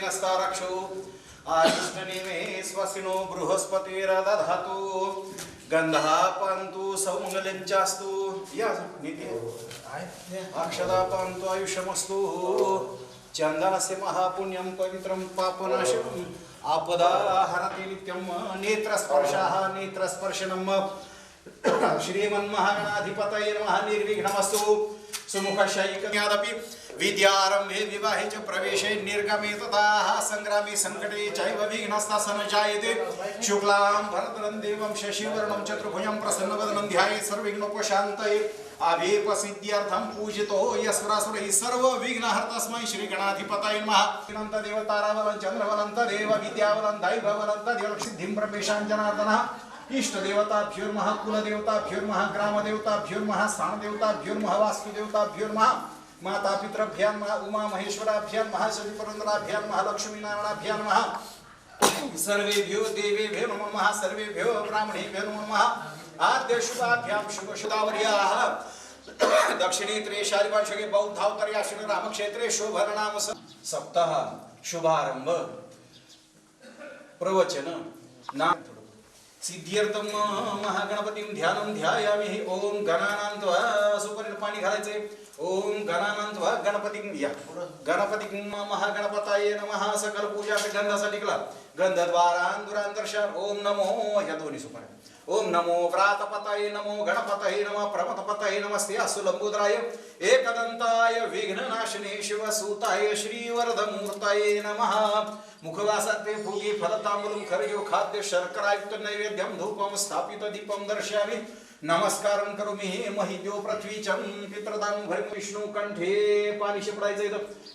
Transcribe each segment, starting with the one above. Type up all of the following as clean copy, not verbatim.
नस्ता रक्षो आदिष्टनेमे स्वस्तिनो बृहस्पतिर्दधातु गंधः पान्तु सौमंगल्यञ्चास्तु या नीति अक्षता पान्तु आयुष्यमस्तु चंदनस्य महापुण्यं पवित्रं पापनाशम् आपदा हरति नित्यं नेत्रस्पर्शनं श्रीमन्महागणाधिपतये नमः निर्विघ्नमस्तु सुमुखशैकन्यादपि विद्यारम्भे विवाहे च प्रवेशे निर्गमे तथा संग्रामे संकटे चैव विघ्नस्तः न जायते शुक्लां भरतरं देवं शशिवर्णं चतुर्भुजं प्रसन्नवदनं ध्यायेत् सर्वविघ्नोपशान्तये अभीपसिद्ध्यर्थं पूजितो यस्वरासुरैः सर्वविघ्नहर्तस्मै श्रीगणाधिपतये नमः अनन्तदेवतारावलं चन्द्रवलं तदेव विद्यावलं दैववलं तदेव सिद्धिं प्रवेशां जनार्दनः इष्टदेवताभ्यो नमः कुलदेवताभ्यो नमः ग्रामदेवताभ्यो नमः स्थानदेवताभ्यो नमः वास्तुदेवताभ्यो नमः मातापितृभ्यां नमः उमा महेश्वराभ्यां नमः सवितरन्द्राभ्यां नमः लक्ष्मीनारायणाभ्यां नमः सर्वेभ्यो देवेभ्यो नमः सर्वेभ्यो ब्राह्मणेभ्यो नमः आद्य शुभाभ्यां शुभशुदावर्याः दक्षिणे त्रयशालिवार्षिके बौद्धावतर्याश्विन रामक्षेत्रे शोभननाम सप्ताह शुभारंभ प्रवचन नाम सिद्ध्यर्थम महागणपतीं ध्यानं ध्यायामि ओम गणानान्त्वा सुपरिर पाणी घालायचे ओम गणानान्त्वा गणपतीं या गणपतीं महागणपताये नमः सकल पूजा गंधासाठी केला गंधद्वारांदुरांतर्षार ओम नमो या दोन्ही सुपर ओम नमो व्रातपतये नमो गणपतये नमः प्रमथपतये नमस्ते असुलंबुद्राय एकदंताय विघ्ननाशिने शिवसूताय श्रीवरदमूर्तये नमः मुखवासाते फुगी फलतांबूलं खरयो खाद्य शर्करायुक्त नैवेद्यं धूपं स्थापित दीपं दर्शयामि नमस्कारं करोमि महिद्यो पृथ्वीचं पितृदान भरिम विष्णु कंठे पानिशे पडायचे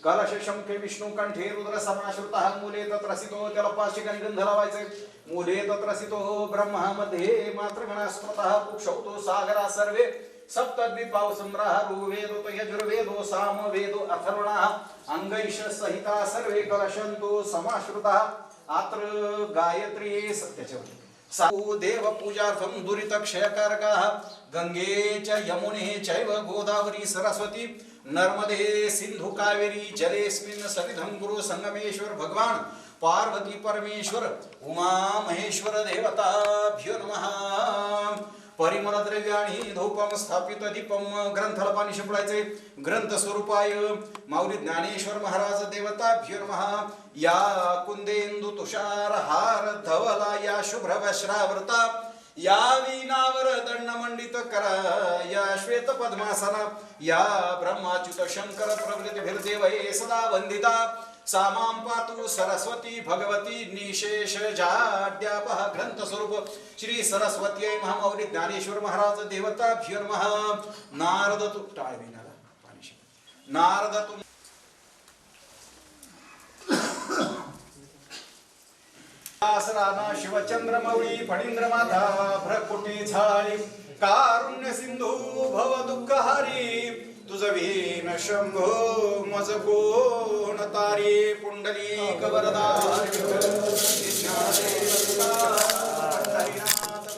कलश शंखे विष्णु कंठे रुद्र समाश्रुतः मूले तत्रसितो जलपाशिकं गंध लावायचे मूले तत्रसितो ब्रह्मा मध्ये मातृगणस्पतः पुक्षौतो सागरा सर्वे सप्तद्वीपाव सम्राह ऋग्वेदो यजुर्वेदो सामवेदो अथर्वणः अंगैश सहिता सर्वे कलशंतो समाश्रुतः अत्र गायत्री सत्यचवती साहु देव पूजार्थं दुरित क्षयकारकाः गंगे च यमुने चैव गोदावरी सरस्वती नर्मदे सिंधु कावेरी जलेस्मिन् सविधं गुरु संगमेश्वर भगवान पार्वती परमेश्वर उमा महेश्वर देवताभ्यो नमः परिमल द्रव्याणी धूपम स्थापित दीपम ग्रंथाला पाणी शिंपडायचे ग्रंथ स्वरूपाय माऊली ज्ञानेश्वर महाराज देवताभ्यो नमः या कुंदेंदु तुषार हार धवला या शुभ्र वस्त्रावृता या वीणावर दंडमंडित करा या श्वेत पद्मासना या ब्रह्माच्युत शंकर प्रभृतिभिर्देवये सदा वंदिता सामां पातु सरस्वती भगवती निशेष जाड्यापः ग्रंथ स्वरूप श्री सरस्वत्यै महामौली ज्ञानेश्वर महाराज देवताभ्यो नमः नारद तु टाळविनाला पाणी नारद तु आसराना शिवचंद्रमौळी फणींद्र माता भ्रकुटी झाळी कारुण्य सिंधू भव दुःखहारी तुझ वीण शंभो मज कोण तारी पुंडलीक वरदारी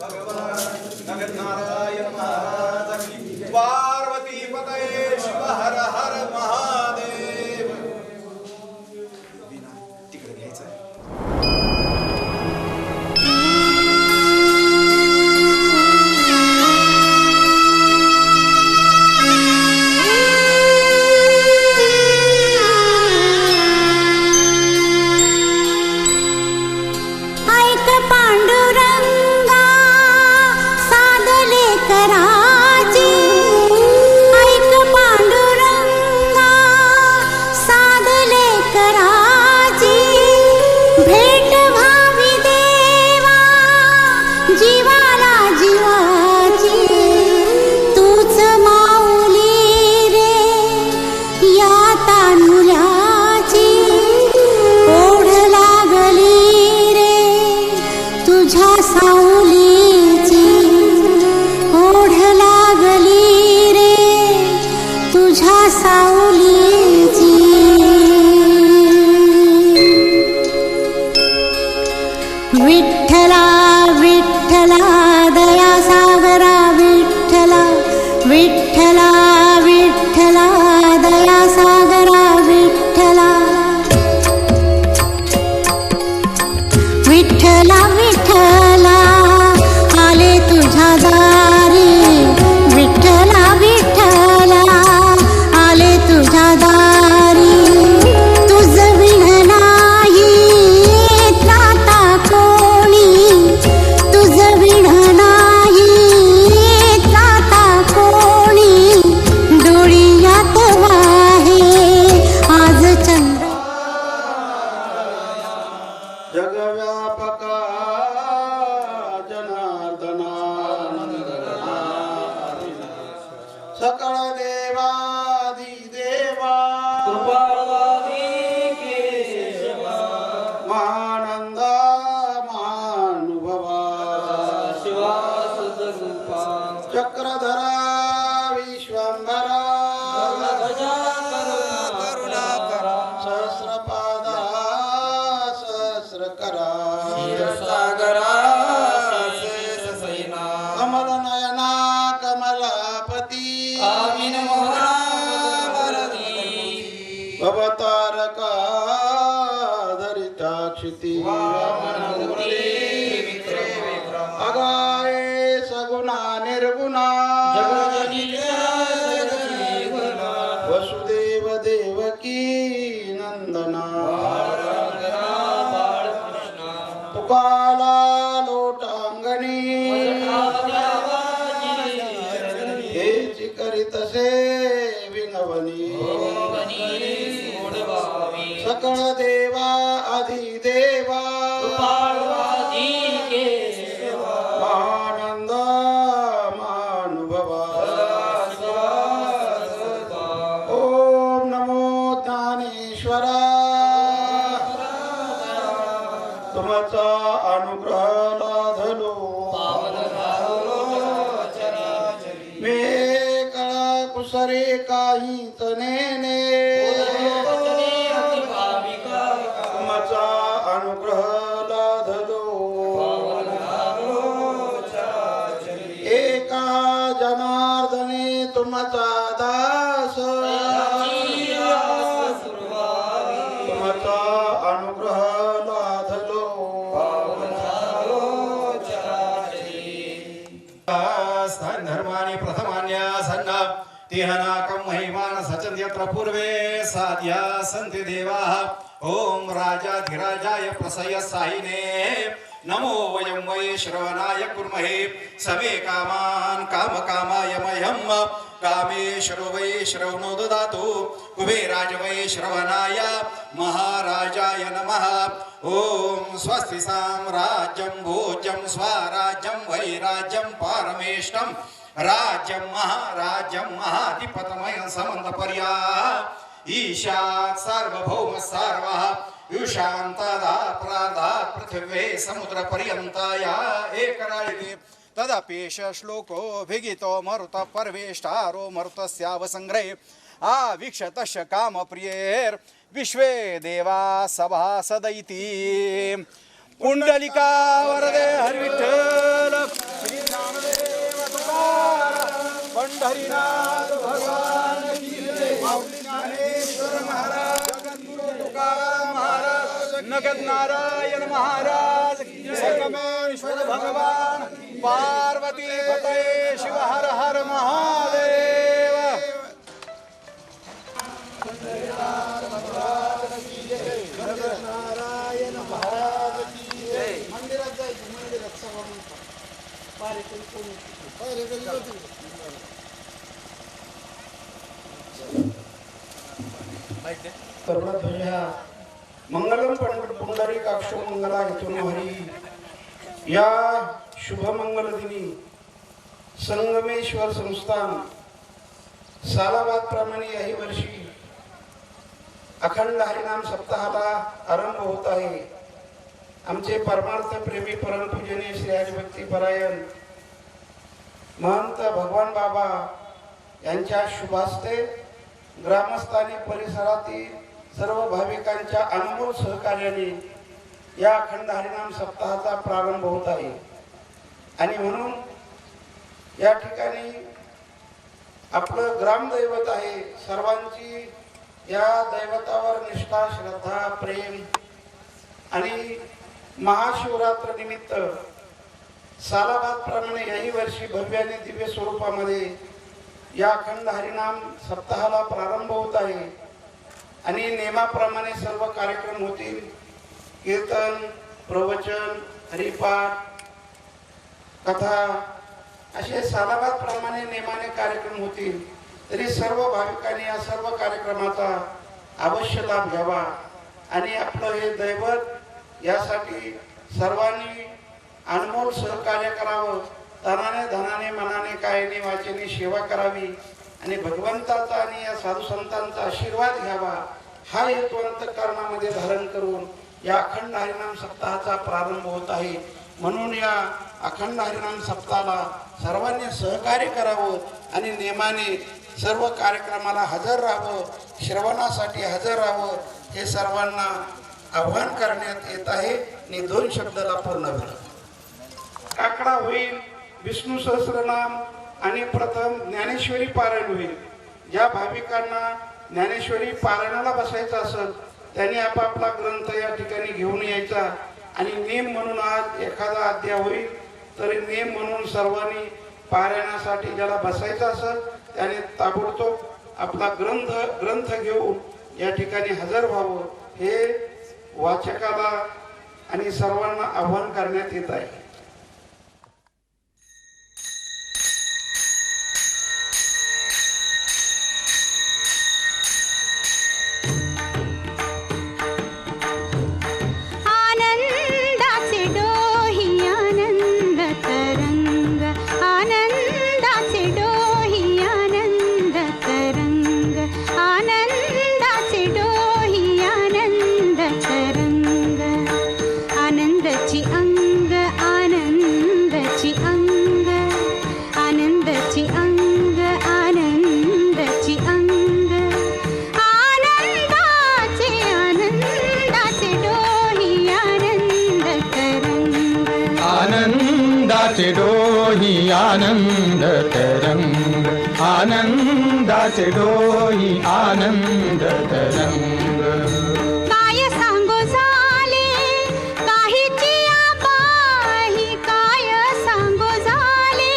भगवान नगर नारायण महाराज की पार्वती पतये शिव हर हर महादेव तिकडे घ्यायचं I जगव्यापका जनार्दना सकळ देवादी देवा महानंदा महानुभवा चक्रधरा विश्वंभरा सहस्रपादा सहस्रकरा कमल नयना कमलापती भवतारका धरिताक्षिती अगाय सगुणा निर्गुणा वसुदेव देवकी नंदना तुकाला लोटांगणी हेची करीतसे विनवनी सकळ देवा अधिदेवा महानंद महानुभवा ओम नमो ज्ञानेश्वरा तुमचा अनुग्रह लाधलो मे कळा कुसरे काही तनेने तुमचा अनुग्रह लाधलो एका जनार्दने तुमचा दास तुमचा अनुग्रह लाधलो स्थान धर्मानि प्रथमान्या संघ तिहनाकं महिमान सचन्त्यत्र पूर्वे साध्या सन्ति देवाः ओम राजाधिराजाय प्रसय साहिने नमो वयं वै श्रवणाय कुर्महे समे कामान् कामकामाय मह्यं कामेश्वरो वै श्रवणो ददातु कुबेराज वै श्रवणाय महाराजाय नमः ओम स्वस्ति साम्राज्यं भोज्यं स्वराज्यं वैराज्यं पारमेष्टं राज्यं महाराज्यं महाधिपतमय समन्तपर्या ईशात् सार्वभौम सार्वः युषान्तदा प्रादात् पृथिवे समुद्रपर्यन्ताया एकराळिके तदपेश श्लोको भिगितो मरुत पर्वेष्टारो मरुतस्यावसंग्रहे आवीक्षतस्य कामप्रियेर् विश्वे देवा सभासदैति कुंडलिका वरदे हरिविठ्ठल श्री ज्ञानदेव तुकाराम पंढरीनाथ भगवान की जय माऊली ज्ञानेश्वर महाराज जगद्गुरु तुकाराम महाराज नगद नारायण महाराज संगमेश्वर भगवान पार्वती पते शिव हर हर महादेव नारायण महाराज की जय मंदिरात जायचं मंदिरात सभा करुणध्वजा मंगलम पुंडरीकाक्ष मंगला इथून हरी या शुभमंगल दिनी संगमेश्वर संस्थान सालाबाद प्रमाणे याही वर्षी अखंड हरिनाम सप्ताहाला आरंभ होत आहे. आमचे परमार्थ प्रेमी परमपूजनीय श्री हरिभक्ती परायण महंत भगवान बाबा यांच्या शुभास्ते ग्रामस्थानी परिसरातील सर्व भाविकांच्या अनमोल सहकार्याने या अखंड हरिनाम सप्ताहाचा प्रारंभ होत आहे. आणि म्हणून या ठिकाणी आपलं ग्रामदैवत आहे. सर्वांची या दैवतावर निष्ठा श्रद्धा प्रेम आणि महाशिवरात्र निमित्त सालाबाद प्रमाणे याही वर्षी भव्य आणि दिव्य स्वरूपामध्ये या अखंड हरिनाम सप्ताहाला प्रारंभ होत आहे. आणि नेमाप्रमाणे सर्व कार्यक्रम होतील. कीर्तन प्रवचन हरिपाठ कथा असे सालाबाद प्रमाणे नेमाने कार्यक्रम होतील. तरी सर्व भाविकांनी या सर्व कार्यक्रमाचा अवश्य लाभ घ्यावा आणि आपलं हे दैवत यासाठी सर्वांनी अनमोल सहकार्य करावं. तनाने धनाने मनाने कायाने वाचेने सेवा करावी आणि भगवंताचा आणि या साधू संतांचा आशीर्वाद घ्यावा. हा हेतू अंतःकरणामध्ये धारण करून या अखंड हरिनाम सप्ताहाचा प्रारंभ होत आहे. म्हणून या अखंड हरिनाम सप्ताहाला सर्वांनी सहकार्य करावं आणि नेमाने सर्व कार्यक्रमाला हजर राहावं, श्रवणासाठी हजर राहावं हे सर्वांना आव्हान करण्यात येत आहे. आणि 2 शब्दाला पूर्ण विराम. आकडा होईल विष्णू सहस्रनाम आणि प्रथम ज्ञानेश्वरी पारायण होईल. ज्या भाविकांना ज्ञानेश्वरी पारायणाला बसायचं असेल त्यांनी आपापला ग्रंथ या ठिकाणी घेऊन यायचा. आणि नेम म्हणून आज एखादा अध्याय होईल तरी नेम म्हणून सर्वांनी पारायणासाठी ज्याला बसायचं असेल त्याने ताबडतोब आपला ग्रंथ घेऊन या ठिकाणी हजर व्हावं हे वाचकाला आणि सर्वांना आव्हान करण्यात येत आहे. आनंदाचे डोही आनंद तरंग, आनंदाचे डोही आनंद तरंग. काय सांगू झाले काहीची आबाही, काय सांगू झाले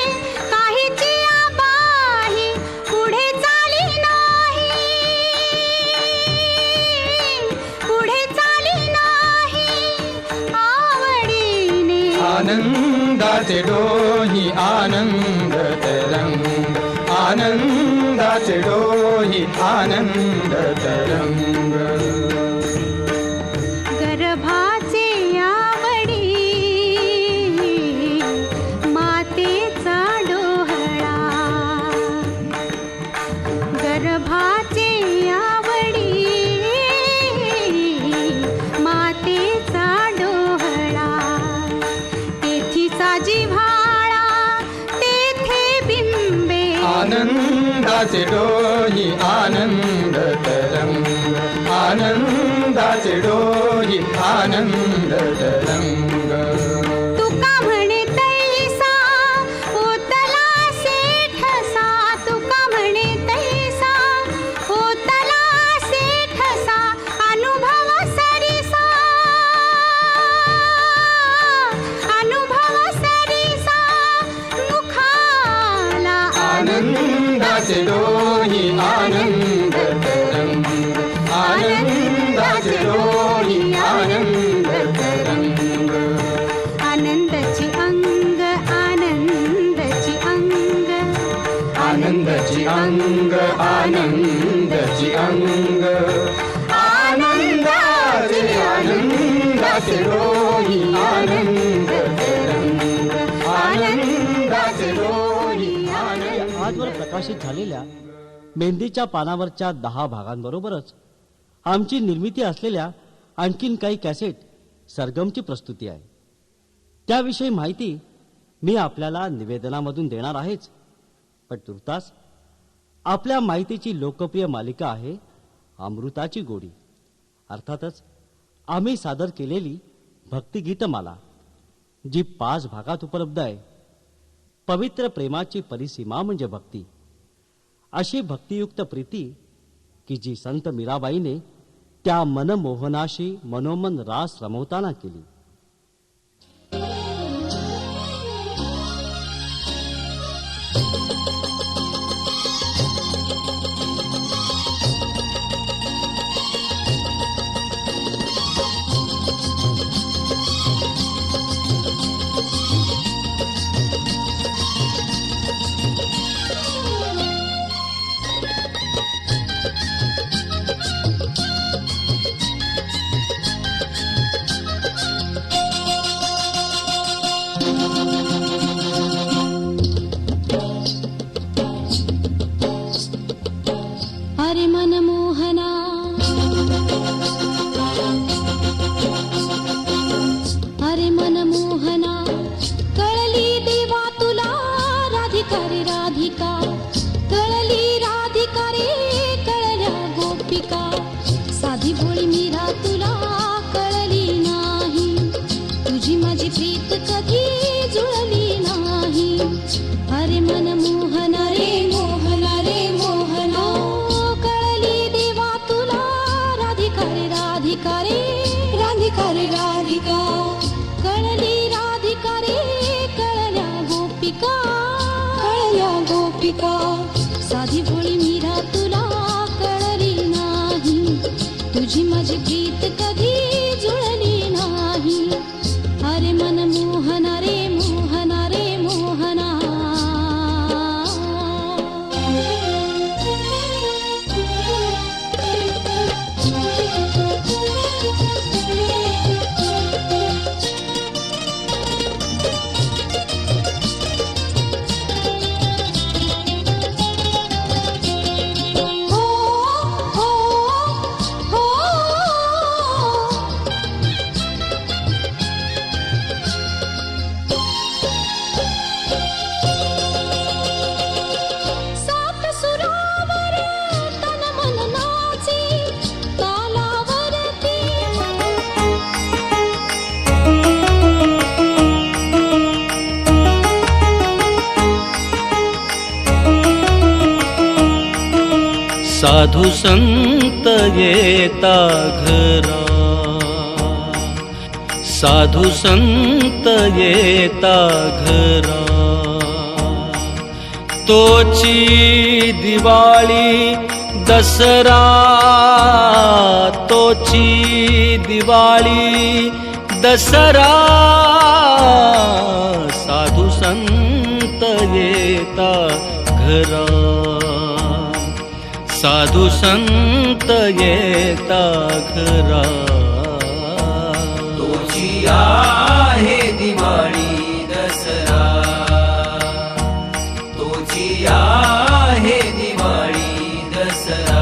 काहीची आबाही, पुढे चाली नाही, पुढे चाली नाही आवडीने. आनंदाचे डोही आनंद तरंग, आनंदाचे डोही आनंद तरंग. गर्भाचे आवडी मातेचा डोहळा, गर्भाचे आवडी मातेचा डोहळा, तेथीचा जिव्हाळा तेथे बिंबे. आनंदाचे डोही आनंद तरंग, आनंदाचे डोही आनंद तरंग. तुका म्हणे तैसा होतला सेठसा, तुका म्हणे तैसा होतला सेठसा, अनुभव सरिसा, अनुभव सरिसा मुखाला. आनंदाचे डोही आनंद तरंग, आनंदाचे डोही आनंद तरंग. आनंदाची अंग, आनंदाची अंग, आनंदाची अंग, आनंदाची अंग. आनंदाचे आनंदाचे डोही आनंद तरंग, आनंदाचे डोही आनंद. आजवर प्रकाशित झालेल्या मेहंदीच्या पानावरच्या 10 भागांबरोबरच आमची निर्मिती असलेल्या आणखीन काही कॅसेट सरगमची प्रस्तुती आहे. त्याविषयी माहिती मी आपल्याला निवेदनामधून देणार आहेच, पण तुर्तास आपल्या माहितीची लोकप्रिय मालिका आहे अमृताची गोडी. अर्थातच आम्ही सादर केलेली भक्तिगीतमाला जी 5 भागात उपलब्ध आहे. पवित्र प्रेमाची परिसीमा म्हणजे भक्ती. अशी भक्तियुक्त प्रीती की जी संत मीराबाईने त्या मनमोहनाशी मनोमन रास रमवताना केली. कळली राधिका कळली राधिका रे कळल्या गोपिका साधी भोळी मीरा तुला कळली नाही तुझी माझी प्रीत कधी जुळली नाही अरे मन मोहना रे मोहना रे मोहना साधू संत येता घरा साधू संत येता घरा तोची दिवाळी दसरा तोची दिवाळी दसरा साधू संत येता घरा साधू संत येता घरा तुझी आहे दिवाळी दसरा तुझी आहे दिवाळी दसरा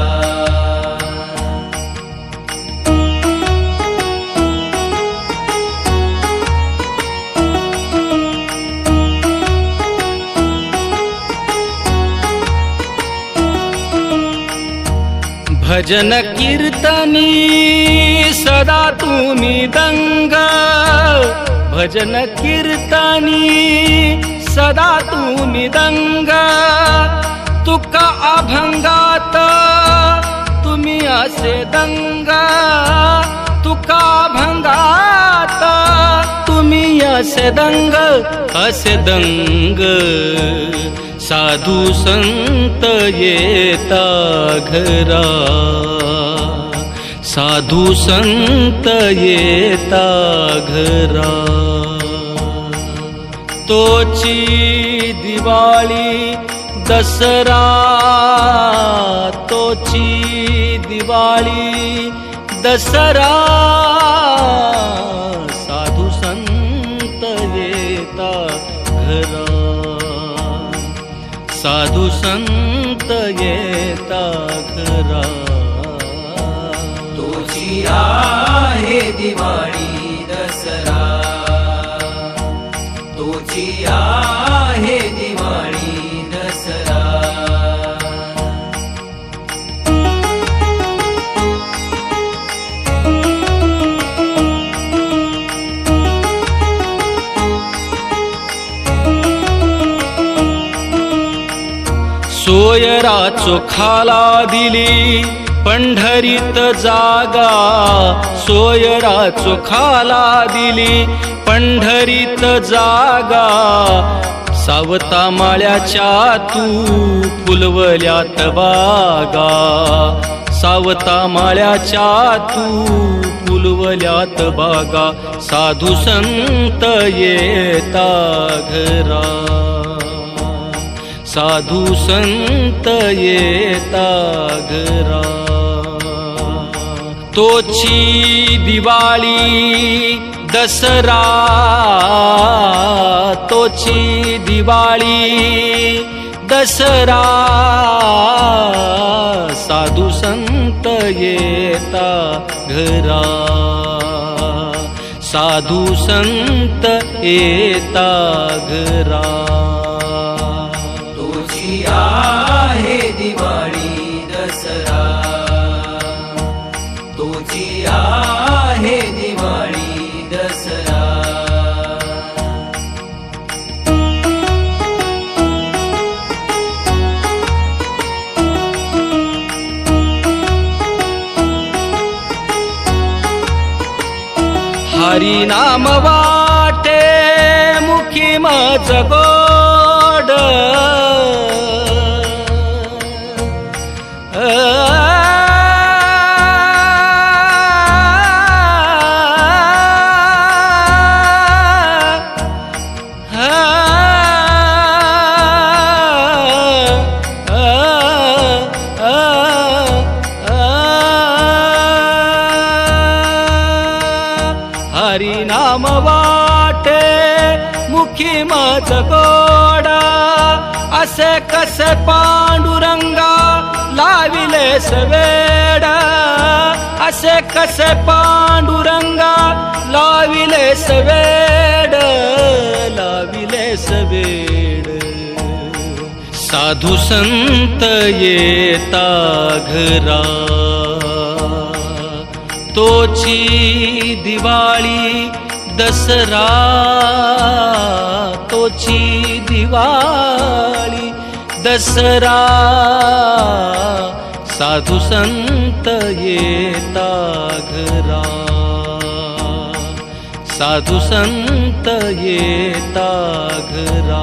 भजन कीर्तनी सदा तुम्ही दंग भजन कीर्तनी सदा तुम्ही दंग तुका अभंगात तुम्ही असे दंग तुका अभंगात तुम्ही असे दंग साधू संत येता घरा साधू संत येता घरा तोची दिवाळी दसरा तोची दिवाळी दसरा साधू संत येता घरा साधू संत येता घरा तुझी आहे दिवाळी दसरा तुझी आहे दिवाळी दसरा सोयरा चोखाला दिली पंढरीत जागा सोयरा चोखाला दिली पंढरीत जागा सावता माळ्याच्या तू फुलवल्यात बागा सावता माळ्याच्या तू फुलवल्यात बागा साधू संत येता घरा साधू संत येता घरा तोची दिवाळी दसरा तोची दिवाळी दसरा साधू संत येता घरा साधू संत येता घरा तुझी आहे दिवाळी दसरा तुझी आहे दिवाळी दसरा हरी नाम वाटे मुखी मज गोड हरी नाम वाटे मुखी मज गोडा असे कसे पांडुरंगा लाविले सवेड असे कसे पांडुरंगा लाविले सवेड लाविले सवेड साधू संत येता घरा तोची दिवाळी दसरा तोची दिवाळी दसरा साधू संत येता घरा साधू संत येता घरा